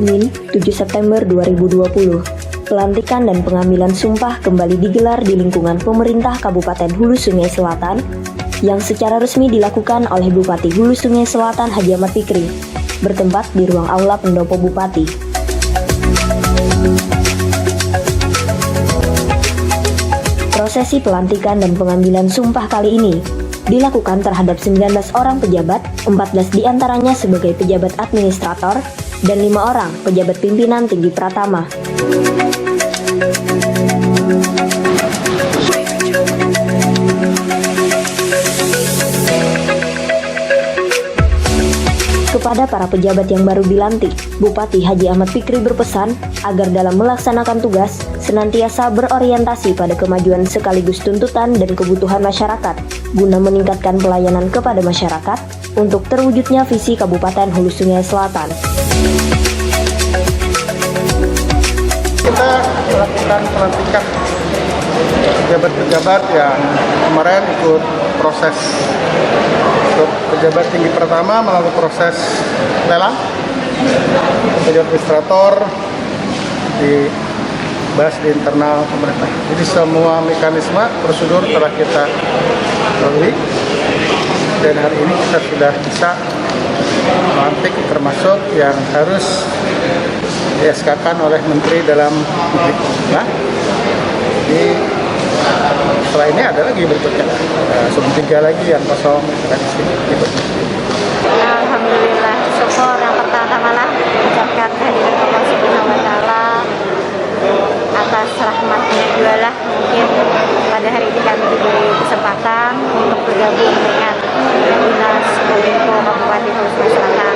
Senin, 7 September 2020. Pelantikan dan pengambilan sumpah kembali digelar di lingkungan pemerintah Kabupaten Hulu Sungai Selatan yang secara resmi dilakukan oleh Bupati Hulu Sungai Selatan Haji Ahmad Fikri, bertempat di ruang aula pendopo Bupati. Prosesi pelantikan dan pengambilan sumpah kali ini dilakukan terhadap 19 orang pejabat, 14 diantaranya sebagai pejabat administrator, dan 5 orang pejabat pimpinan tinggi pratama. Kepada para pejabat yang baru dilantik, Bupati Haji Ahmad Fikri berpesan agar dalam melaksanakan tugas senantiasa berorientasi pada kemajuan sekaligus tuntutan dan kebutuhan masyarakat guna meningkatkan pelayanan kepada masyarakat untuk terwujudnya visi Kabupaten Hulu Sungai Selatan. Kita melakukan pelantikan pejabat-pejabat yang kemarin ikut proses. Untuk pejabat tinggi pertama melalui proses lelang, pejabat administrator dibahas di internal pemerintah. Jadi semua mekanisme prosedur telah kita lalui dan hari ini kita sudah bisa melantik termasuk yang harus di-SK-kan oleh Menteri Dalam Negeri. Nah, jadi setelah ini ada lagi berikutnya, sub 3 lagi yang kosong. Alhamdulillah, syukur yang pertama lah ucapkan kehadiran Allah Subhanahu wa Ta'ala atas rahmatnya juga lah mungkin pada hari ini kami diberi kesempatan untuk bergabung dengan Dinas Kominfo Kabupaten Hulu Sungai Selatan.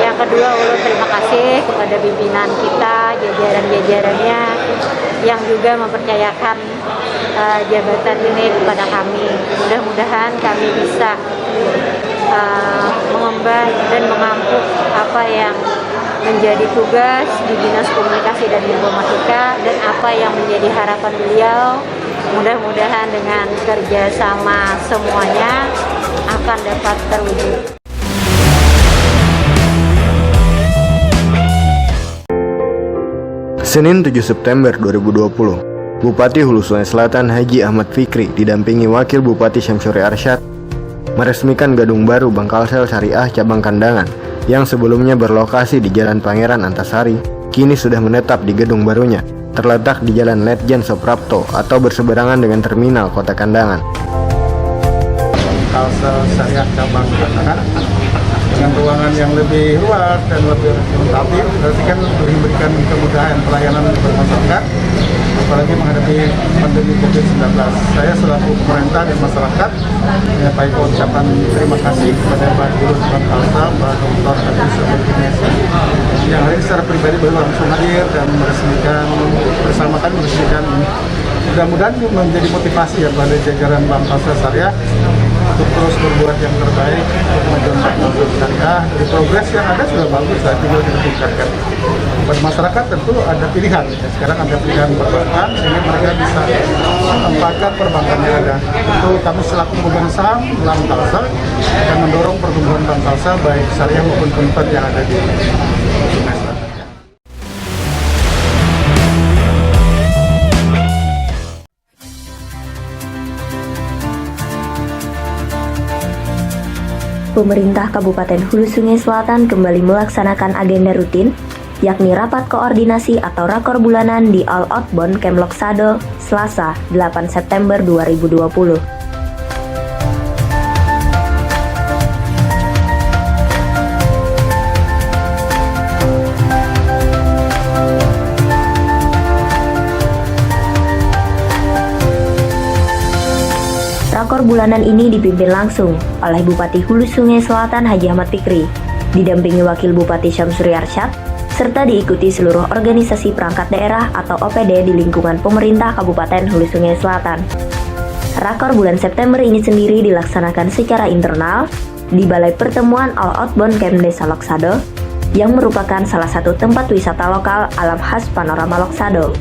Yang kedua, ulun terima kasih kepada pimpinan kita, jajaran-jajarannya yang juga mempercayakan jabatan ini kepada kami. Mudah-mudahan kami bisa mengemban dan mengampu apa yang menjadi tugas di Dinas Komunikasi dan Informatika dan apa yang menjadi harapan beliau. Mudah-mudahan dengan kerjasama semuanya akan dapat terwujud. Senin 7 September 2020, Bupati Hulu Sungai Selatan Haji Ahmad Fikri didampingi Wakil Bupati Syamsuri Arsyad meresmikan gedung baru Bangkalsel Syariah Cabang Kandangan yang sebelumnya berlokasi di Jalan Pangeran Antasari, kini sudah menetap di gedung barunya, terletak di Jalan Letjen Soprapto atau berseberangan dengan Terminal Kota Kandangan. Bangkalsel Syariah Cabang Kandangan dengan ruangan yang lebih luas dan lebih lengkap, berarti kan memberikan kemudahan pelayanan kepada masyarakat, apalagi menghadapi pandemi COVID-19. Saya selaku pemerintah dan masyarakat menyampaikan ucapan terima kasih kepada Pak Dirut Bangkalsel, Pak Dr. Agus Abdulkinesi, yang hari ini secara pribadi baru langsung hadir dan meresmikan bersama kami meresmikan ini. Mudah-mudahan menjadi motivasi ya pada jajaran Bangkalsel Syariah untuk terus berbuat yang terbaik untuk kemajuan Bangkalsel Syariah. Di progres yang ada sudah bagus, tinggal kita tingkatkan. Buat masyarakat tentu ada pilihan. Sekarang ada pilihan perbankan, sehingga mereka bisa menempatkan perbankan yang ada. Itu kami selaku pemegang saham Bangkalsel akan mendorong pertumbuhan Bangkalsel baik syariah maupun konven yang ada di Sungai Selatan. Pemerintah Kabupaten Hulu Sungai Selatan kembali melaksanakan agenda rutin, yakni rapat koordinasi atau rakor bulanan di All Outbound Camp Loksado, Selasa, 8 September 2020. Rakor bulanan ini dipimpin langsung oleh Bupati Hulu Sungai Selatan Haji Ahmad Fikri, didampingi Wakil Bupati Syamsuri Arsyad, serta diikuti seluruh organisasi perangkat daerah atau OPD di lingkungan pemerintah Kabupaten Hulu Sungai Selatan. Rakor bulan September ini sendiri dilaksanakan secara internal di Balai Pertemuan All Outbound Camp Desa Loksado, yang merupakan salah satu tempat wisata lokal alam khas panorama Loksado.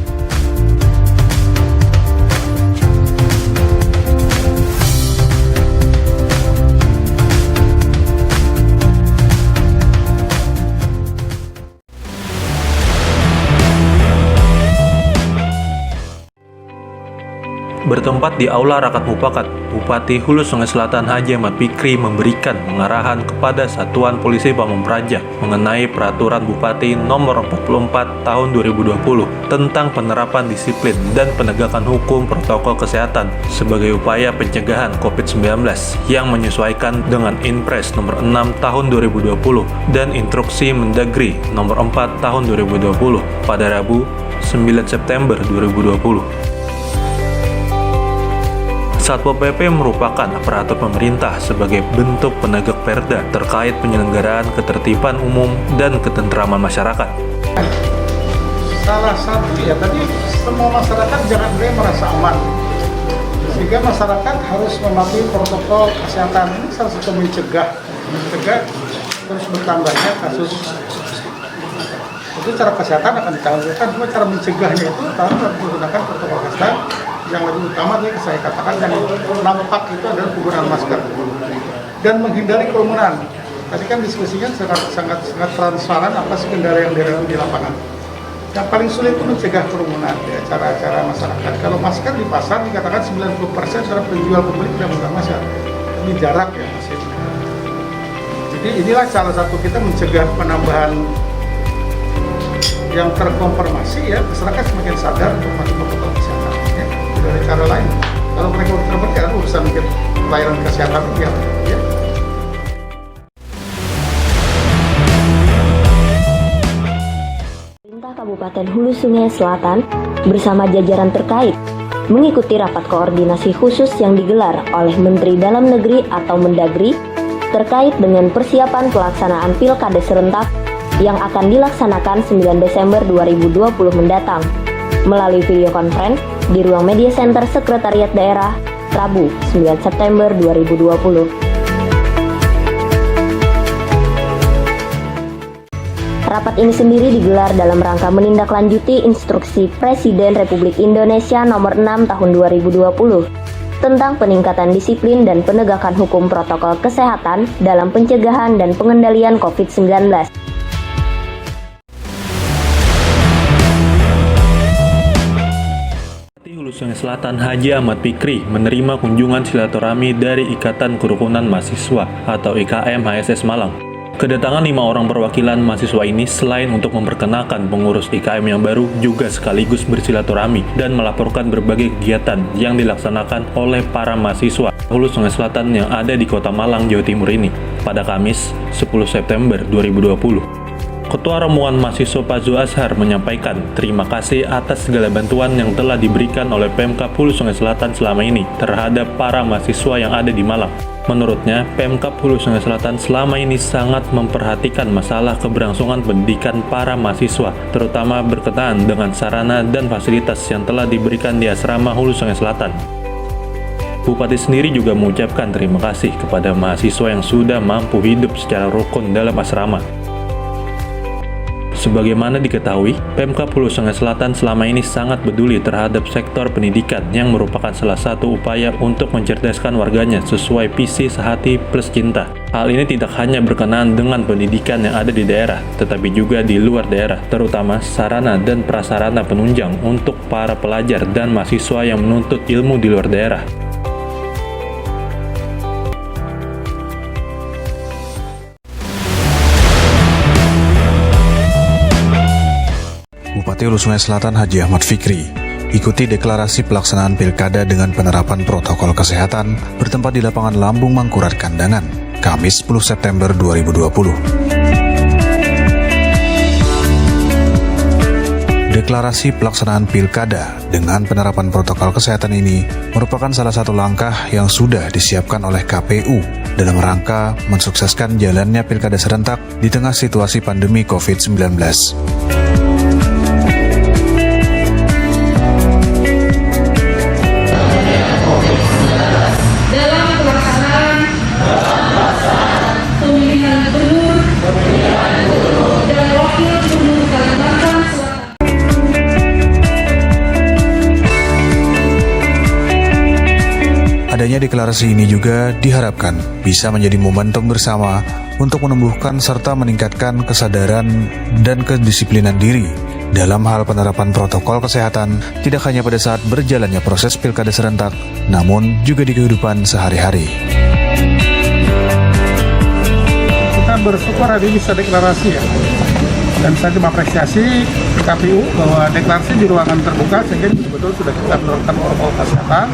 Bertempat di Aula Rakat Mupakat, Bupati Hulu Sungai Selatan Haji Ahmad Fikri memberikan pengarahan kepada Satuan Polisi Pamong Praja mengenai Peraturan Bupati Nomor 44 Tahun 2020 tentang penerapan disiplin dan penegakan hukum protokol kesehatan sebagai upaya pencegahan COVID-19 yang menyesuaikan dengan Inpres Nomor 6 Tahun 2020 dan Instruksi Mendagri Nomor 4 Tahun 2020 pada Rabu 9 September 2020. Satpol PP merupakan aparatur pemerintah sebagai bentuk penegak perda terkait penyelenggaraan ketertiban umum dan ketentraman masyarakat. Salah satu ya tadi semua masyarakat jangan boleh merasa aman, sehingga masyarakat harus mematuhi protokol kesehatan. Ini salah satu mencegah terus bertambahnya kasus. Itu cara kesehatan akan ditangguhkan, cuma cara mencegahnya itu harus menggunakan protokol kesehatan. Yang lebih utama yang saya katakan yang nampak itu adalah penggunaan masker dan menghindari kerumunan. Tadi kan diskusinya sangat transparan apa sih kendala yang di lapangan. Yang paling sulit itu mencegah kerumunan di acara-acara masyarakat. Kalau masker di pasar dikatakan 90% dari penjual pembeli tidak menggunakan masker. Ini jarak ya masih. Jadi inilah salah satu kita mencegah penambahan yang terkonfirmasi ya, masyarakat semakin sadar untuk mematuhi protokol kesehatan. Ya. Dari cara lain. Kalau mereka terpercaya urusan pelayanan kesehatan ya. Pemerintah Kabupaten Hulu Sungai Selatan bersama jajaran terkait mengikuti rapat koordinasi khusus yang digelar oleh Menteri Dalam Negeri atau Mendagri terkait dengan persiapan pelaksanaan Pilkada serentak yang akan dilaksanakan 9 Desember 2020 mendatang melalui video conference di Ruang Media Center Sekretariat Daerah, Rabu 9 September 2020. Rapat ini sendiri digelar dalam rangka menindaklanjuti Instruksi Presiden Republik Indonesia Nomor 6 Tahun 2020 tentang peningkatan disiplin dan penegakan hukum protokol kesehatan dalam pencegahan dan pengendalian COVID-19. Hulu Sungai Selatan Haji Ahmad Fikri menerima kunjungan silaturahmi dari Ikatan Kerukunan Mahasiswa atau IKM HSS Malang. Kedatangan 5 orang perwakilan mahasiswa ini selain untuk memperkenalkan pengurus IKM yang baru juga sekaligus bersilaturahmi dan melaporkan berbagai kegiatan yang dilaksanakan oleh para mahasiswa Hulu Sungai Selatan yang ada di Kota Malang, Jawa Timur ini pada Kamis 10 September 2020. Ketua Rombongan Mahasiswa Pazu Azhar menyampaikan terima kasih atas segala bantuan yang telah diberikan oleh Pemkab Hulu Sungai Selatan selama ini terhadap para mahasiswa yang ada di Malang. Menurutnya, Pemkab Hulu Sungai Selatan selama ini sangat memperhatikan masalah keberlangsungan pendidikan para mahasiswa, terutama berkenaan dengan sarana dan fasilitas yang telah diberikan di Asrama Hulu Sungai Selatan. Bupati sendiri juga mengucapkan terima kasih kepada mahasiswa yang sudah mampu hidup secara rukun dalam asrama. Sebagaimana diketahui, Pemkab Hulu Sungai Selatan selama ini sangat peduli terhadap sektor pendidikan yang merupakan salah satu upaya untuk mencerdaskan warganya sesuai visi sehati plus cinta. Hal ini tidak hanya berkenaan dengan pendidikan yang ada di daerah, tetapi juga di luar daerah, terutama sarana dan prasarana penunjang untuk para pelajar dan mahasiswa yang menuntut ilmu di luar daerah. Bupati Hulu Sungai Selatan Haji Ahmad Fikri ikuti deklarasi pelaksanaan pilkada dengan penerapan protokol kesehatan bertempat di lapangan Lambung Mangkurat Kandangan, Kamis 10 September 2020. Deklarasi pelaksanaan pilkada dengan penerapan protokol kesehatan ini merupakan salah satu langkah yang sudah disiapkan oleh KPU dalam rangka mensukseskan jalannya pilkada serentak di tengah situasi pandemi COVID-19. Adanya deklarasi ini juga diharapkan bisa menjadi momentum bersama untuk menumbuhkan serta meningkatkan kesadaran dan kedisiplinan diri dalam hal penerapan protokol kesehatan tidak hanya pada saat berjalannya proses pilkada serentak, namun juga di kehidupan sehari-hari. Kita bersyukur hari ini bisa deklarasi ya. Dan saya mengapresiasi KPU bahwa deklarasi di ruangan terbuka sehingga betul-betul sudah kita menerapkan protokol kesehatan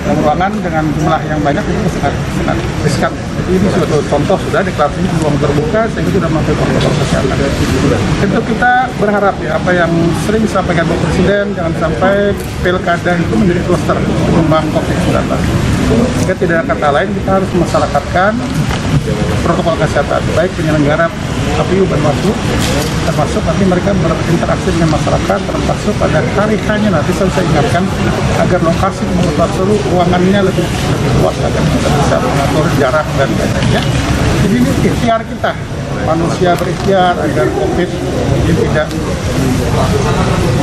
dan ruangan dengan jumlah yang banyak itu sangat riskan. Jadi ini suatu contoh sudah deklarasi di ruang terbuka sehingga sudah melakukan protokol kesehatan. Tentu kita berharap ya apa yang sering disampaikan Bapak Presiden, jangan sampai pilkada itu menjadi kluster penyumbang COVID-19. Jika tidak ada kata lain, kita harus memasyarakatkan protokol kesehatan, baik penyelenggara KPU Bawaslu, termasuk nanti mereka berinteraksi dengan masyarakat, termasuk pada hari hanya nanti saya ingatkan agar lokasi Bawaslu ruangannya lebih luas agar kita bisa mengatur jarak dan lain-lainnya. Jadi ini ikhtiar kita, manusia berikhtiar agar COVID ini tidak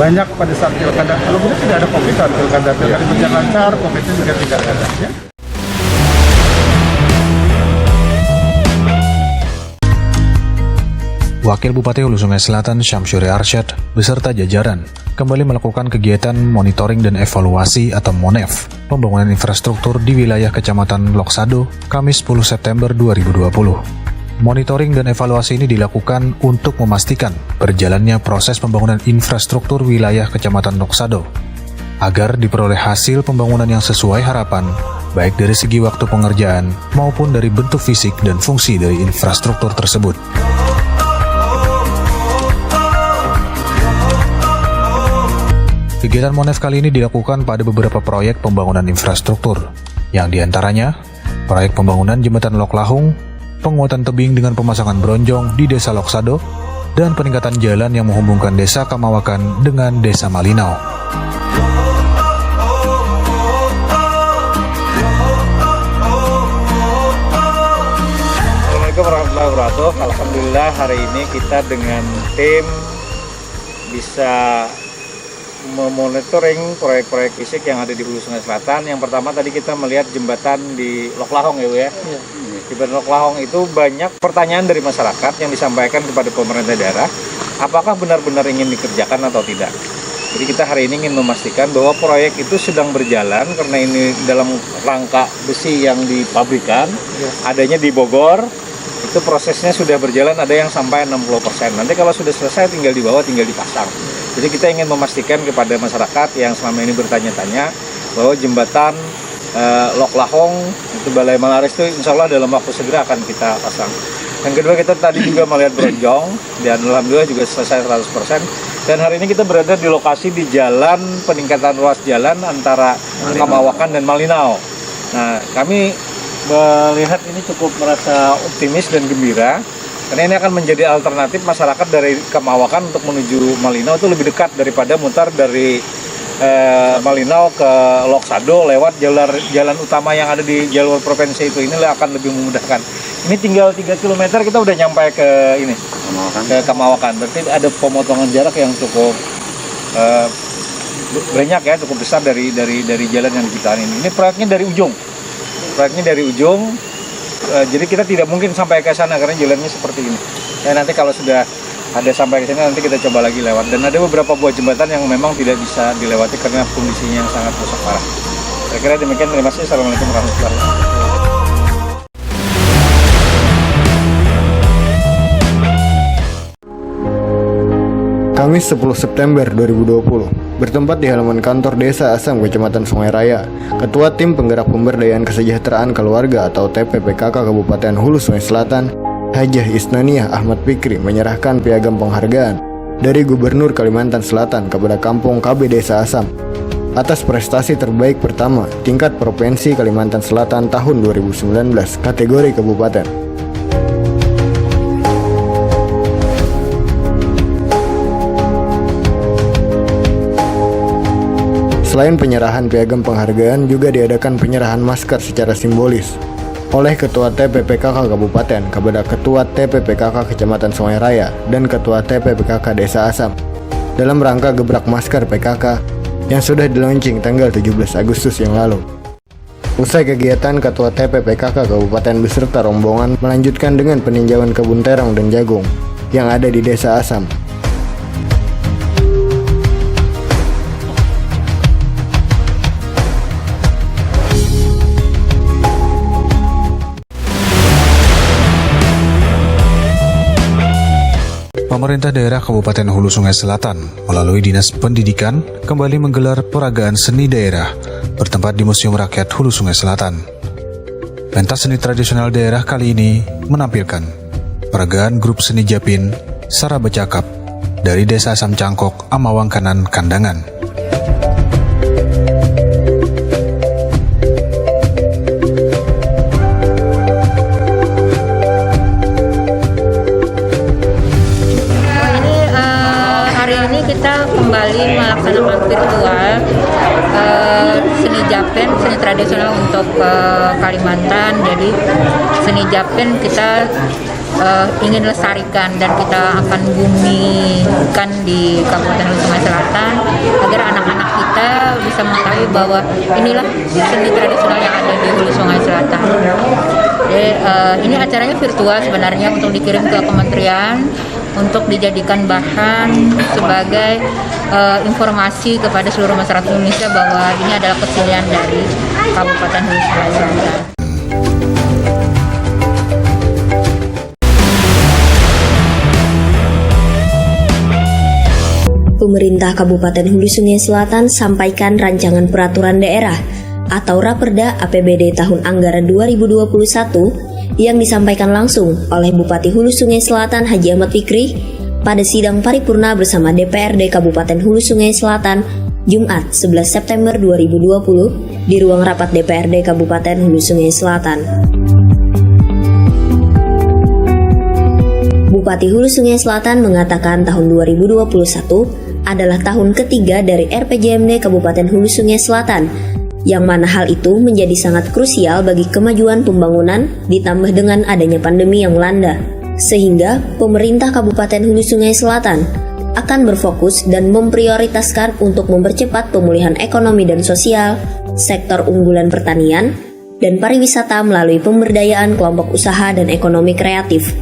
banyak pada saat pilkada. Kalau tidak ada COVID saat pilkada berjalan lancar, COVID ini juga tidak ada. Ya. Wakil Bupati Hulu Sungai Selatan Syamsuri Arsyad beserta jajaran kembali melakukan kegiatan monitoring dan evaluasi atau MONEV pembangunan infrastruktur di wilayah Kecamatan Loksado, Kamis 10 September 2020. Monitoring dan evaluasi ini dilakukan untuk memastikan berjalannya proses pembangunan infrastruktur wilayah Kecamatan Loksado agar diperoleh hasil pembangunan yang sesuai harapan, baik dari segi waktu pengerjaan maupun dari bentuk fisik dan fungsi dari infrastruktur tersebut. Kegiatan MONEV kali ini dilakukan pada beberapa proyek pembangunan infrastruktur, yang diantaranya proyek pembangunan jembatan Lok Lahung, penguatan tebing dengan pemasangan bronjong di Desa Loksado, dan peningkatan jalan yang menghubungkan Desa Kamawakan dengan Desa Malinau. Assalamualaikum warahmatullahi wabarakatuh. Alhamdulillah hari ini kita dengan tim bisa memonitoring proyek-proyek fisik yang ada di Hulu Sungai Selatan. Yang pertama tadi kita melihat jembatan di Lok Lahong ya Bu ya. Jembatan Lok Lahong itu banyak pertanyaan dari masyarakat yang disampaikan kepada pemerintah daerah. Apakah benar-benar ingin dikerjakan atau tidak? Jadi kita hari ini ingin memastikan bahwa proyek itu sedang berjalan karena ini dalam rangka besi yang dipabrikan, adanya di Bogor. Itu prosesnya sudah berjalan, ada yang sampai 60%. Nanti kalau sudah selesai tinggal dibawa, tinggal dipasang. Jadi kita ingin memastikan kepada masyarakat yang selama ini bertanya-tanya bahwa jembatan Lok Lahong itu Balai Malaris itu insya Allah dalam waktu segera akan kita pasang. Yang kedua kita tadi juga melihat bronjong dan alhamdulillah juga selesai 100%. Dan hari ini kita berada di lokasi di jalan peningkatan ruas jalan antara Kamawakan dan Malinau. Nah kami melihat ini cukup merasa optimis dan gembira. Karena ini akan menjadi alternatif masyarakat dari Kamawakan untuk menuju Malinau itu lebih dekat daripada mutar dari Malinau ke Loksado lewat jalan utama yang ada di jalur provinsi itu. Inilah akan lebih memudahkan. Ini tinggal 3 km kita udah nyampe ke ini ke Kamawakan. Berarti ada pemotongan jarak yang cukup banyak ya, cukup besar dari jalan yang diciptakan ini. Ini proyeknya dari ujung. Jadi kita tidak mungkin sampai ke sana karena jalannya seperti ini. Dan nanti kalau sudah ada sampai ke sini nanti kita coba lagi lewat. Dan ada beberapa buah jembatan yang memang tidak bisa dilewati karena kondisinya yang sangat rusak parah. Saya kira demikian. Terima kasih. Assalamualaikum warahmatullahi wabarakatuh. Kamis 10 September 2020, bertempat di halaman kantor Desa Asam, Kecamatan Sungai Raya, Ketua Tim Penggerak Pemberdayaan Kesejahteraan Keluarga atau TPPKK Kabupaten Hulu Sungai Selatan, Hajah Isnaniah Ahmad Fikri menyerahkan piagam penghargaan dari Gubernur Kalimantan Selatan kepada Kampung KB Desa Asam atas prestasi terbaik pertama tingkat Provinsi Kalimantan Selatan tahun 2019 kategori Kabupaten. Selain penyerahan piagam penghargaan, juga diadakan penyerahan masker secara simbolis oleh Ketua TPPKK Kabupaten kepada Ketua TPPKK Kecamatan Sungai Raya dan Ketua TPPKK Desa Asam dalam rangka gebrak masker PKK yang sudah dilaunching tanggal 17 Agustus yang lalu. Usai kegiatan, Ketua TPPKK Kabupaten beserta rombongan melanjutkan dengan peninjauan kebun terong dan jagung yang ada di Desa Asam. Pemerintah daerah Kabupaten Hulu Sungai Selatan melalui Dinas Pendidikan kembali menggelar peragaan seni daerah bertempat di Museum Rakyat Hulu Sungai Selatan. Pentas seni tradisional daerah kali ini menampilkan peragaan grup seni Japin Sara Becakap dari Desa Asam Cangkok, Amawang Kanan, Kandangan. Kita kembali melaksanakan virtual seni Japen, seni tradisional untuk Kalimantan. Jadi seni Japen kita ingin lestarikan dan kita akan bumikan di Kabupaten Hulu Sungai Selatan agar anak-anak kita bisa mengetahui bahwa inilah seni tradisional yang ada di Hulu Sungai Selatan. Jadi, ini acaranya virtual sebenarnya untuk dikirim ke kementerian untuk dijadikan bahan sebagai informasi kepada seluruh masyarakat Indonesia bahwa ini adalah kesenian dari Kabupaten Hulu Sungai Selatan. Pemerintah Kabupaten Hulu Sungai Selatan sampaikan rancangan peraturan daerah atau Raperda APBD tahun anggaran 2021 yang disampaikan langsung oleh Bupati Hulu Sungai Selatan Haji Ahmad Fikri pada sidang paripurna bersama DPRD Kabupaten Hulu Sungai Selatan Jumat 11 September 2020 di ruang rapat DPRD Kabupaten Hulu Sungai Selatan. Bupati Hulu Sungai Selatan mengatakan tahun 2021 adalah tahun ketiga dari RPJMD Kabupaten Hulu Sungai Selatan, yang mana hal itu menjadi sangat krusial bagi kemajuan pembangunan ditambah dengan adanya pandemi yang melanda. Sehingga pemerintah Kabupaten Hulu Sungai Selatan akan berfokus dan memprioritaskan untuk mempercepat pemulihan ekonomi dan sosial, sektor unggulan pertanian, dan pariwisata melalui pemberdayaan kelompok usaha dan ekonomi kreatif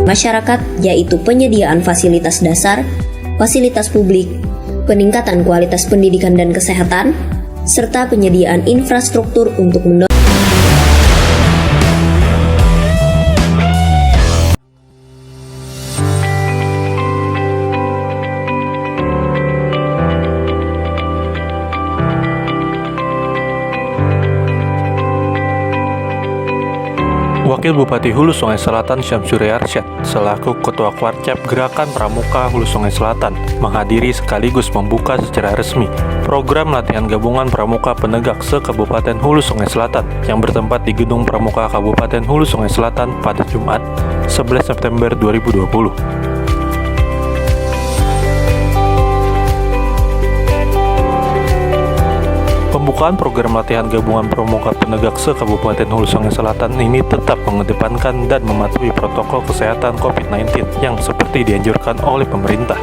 masyarakat, yaitu penyediaan fasilitas dasar, fasilitas publik, peningkatan kualitas pendidikan dan kesehatan, serta penyediaan infrastruktur untuk mendorong Wakil Bupati Hulu Sungai Selatan Syamsuri Arsyad selaku Ketua Kwarcap Gerakan Pramuka Hulu Sungai Selatan menghadiri sekaligus membuka secara resmi program latihan gabungan Pramuka Penegak se-Kabupaten Hulu Sungai Selatan yang bertempat di Gedung Pramuka Kabupaten Hulu Sungai Selatan pada Jumat 11 September 2020. Pembukaan program latihan gabungan Pramuka Penegak se-Kabupaten Hulu Sungai Selatan ini tetap mengedepankan dan mematuhi protokol kesehatan COVID-19 yang seperti dianjurkan oleh pemerintah.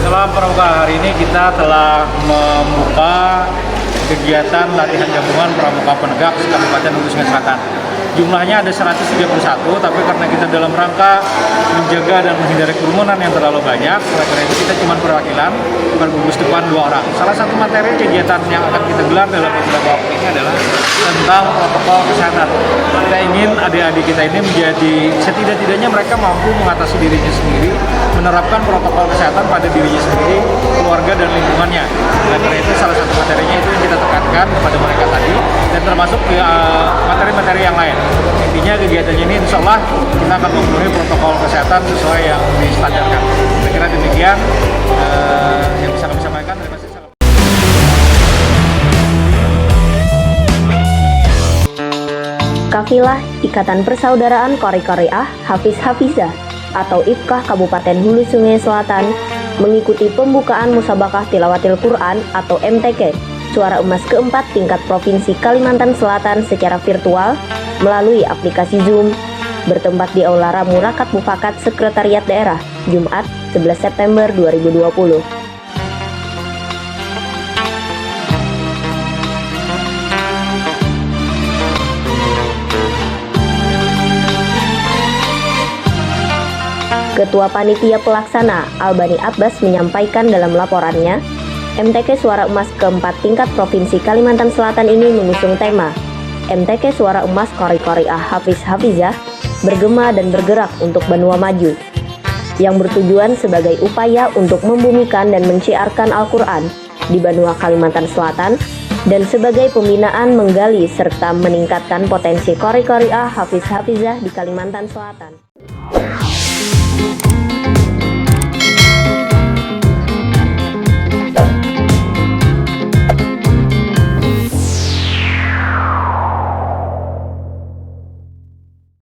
Dalam Pramuka hari ini kita telah membuka kegiatan latihan gabungan Pramuka Penegak se-Kabupaten Hulu Sungai Selatan. Jumlahnya ada 131, tapi karena kita dalam rangka menjaga dan menghindari kerumunan yang terlalu banyak, oleh karena itu kita cuma perwakilan bergugus depan 2 orang. Salah satu materi kegiatan yang akan kita gelar dalam beberapa waktu ini adalah tentang protokol kesehatan. Kita ingin adik-adik kita ini menjadi, setidak-tidaknya mereka mampu mengatasi dirinya sendiri, menerapkan protokol kesehatan pada dirinya sendiri, keluarga dan lingkungannya. Oleh karena itu salah satu materinya itu yang kita tekankan kepada mereka tadi, dan termasuk materi-materi yang lain. Intinya kegiatannya ini insya Allah kita akan memenuhi protokol kesehatan sesuai yang distandarkan. Saya kira demikian yang bisa kami sampaikan. Terima kasih. Kafilah Ikatan Persaudaraan Qori-Qoriah Hafiz Hafizah atau IPKAH Kabupaten Hulu Sungai Selatan mengikuti pembukaan Musabaqah Tilawatil Quran atau MTQ Suara Emas keempat tingkat Provinsi Kalimantan Selatan secara virtual melalui aplikasi Zoom bertempat di Aula Ramu Rakat Mufakat Sekretariat Daerah Jumat 11 September 2020. Ketua Panitia Pelaksana Albani Abbas menyampaikan dalam laporannya, MTQ Suara Emas keempat tingkat Provinsi Kalimantan Selatan ini mengusung tema MTQ Suara Emas Qori-Qori'ah Hafiz Hafizah bergema dan bergerak untuk Banua Maju, yang bertujuan sebagai upaya untuk membumikan dan menciarkan Al-Quran di Banua Kalimantan Selatan dan sebagai pembinaan menggali serta meningkatkan potensi Qori-Qori'ah Hafiz Hafizah di Kalimantan Selatan.